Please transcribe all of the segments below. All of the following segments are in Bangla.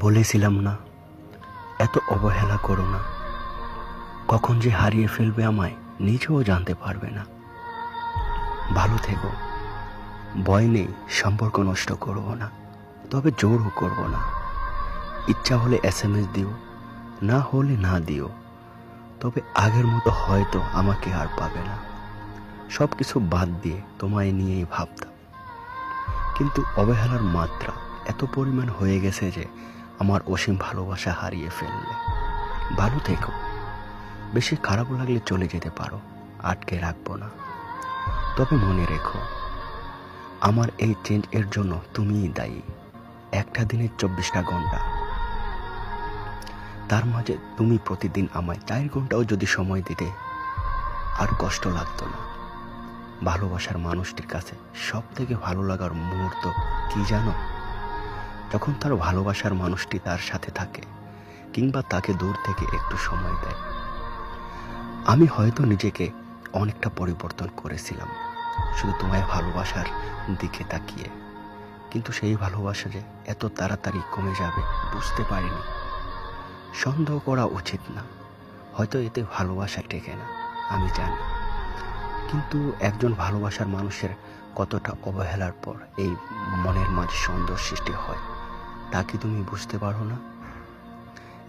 বলেছিলাম না, এত অবহেলা করো না। কখন যে হারিয়ে ফেলবে আমায় নিজেও জানতে পারবে না। ভালো থেকো, ভয় নেই, সম্পর্ক নষ্ট করব না, তবে জোরও করব না। ইচ্ছা হলে SMS দিও, না হলে না দিও, তবে আগের মতো হয়তো আমাকে আর পাবে না। সব কিছু বাদ দিয়ে তোমায় নিয়েই ভাবতাম, কিন্তু অবহেলার মাত্রা এত পরিমাণ হয়ে গেছে যে আমার অসীম ভালোবাসা হারিয়ে ফেললে। ভালো থেকো, বেশি খারাপ লাগলে চলে যেতে পারো, আটকে রাখবো না। তবে মনে রেখো, আমার এই চেঞ্জ এর জন্য তুমিই দায়ী। একটা দিনের 24টা ঘন্টা, তার মাঝে তুমি প্রতিদিন আমায় 4 ঘন্টাও যদি সময় দিতে, আর কষ্ট লাগতো না। ভালোবাসার মানুষটির কাছে সব থেকে ভালো লাগার মুহূর্ত কি জানো? যখন তার ভালোবাসার মানুষটি তার সাথে থাকে, কিংবা তাকে দূর থেকে একটু সময় দেয়। আমি হয়তো নিজেকে অনেকটা পরিবর্তন করেছিলাম শুধু তোমায় ভালোবাসার দিকে তাকিয়ে, কিন্তু সেই ভালোবাসা যে এত তাড়াতাড়ি কমে যাবে বুঝতে পারিনি। সন্দেহ করা উচিত না, হয়তো এতে ভালোবাসা টেকে না, আমি জানি। কিন্তু একজন ভালোবাসার মানুষের কতটা অবহেলার পর এই মনের মাঝে সন্দেহ সৃষ্টি হয়, তা কি তুমি বুঝতে পারো না?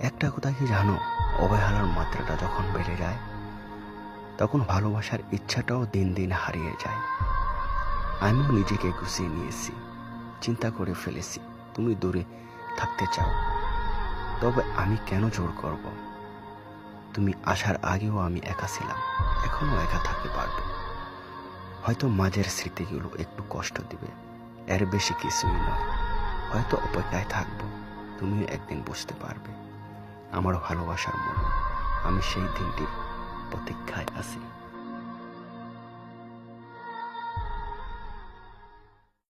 একটা কথা কি জানো, অবহেলার মাত্রাটা যখন বেড়ে যায়, তখন ভালোবাসার ইচ্ছাটাও দিন দিন হারিয়ে যায়। আমিও নিজেকে গুছিয়ে নিয়েছি, চিন্তা করে ফেলেছি তুমি দূরে থাকতে চাও, তবে আমি কেন জোর করব? তুমি আসার আগেও আমি একা ছিলাম, এখনো একা থাকতে পারবো। হয়তো মাঝের স্মৃতিগুলো একটু কষ্ট দিবে, এর বেশি কিছুই নয়। হয়তো অপেক্ষায় থাকবো, তুমিও একদিন বুঝতে পারবে আমার ভালোবাসার মূল্য। আমি সেই দিনটির প্রতীক্ষায় আছি।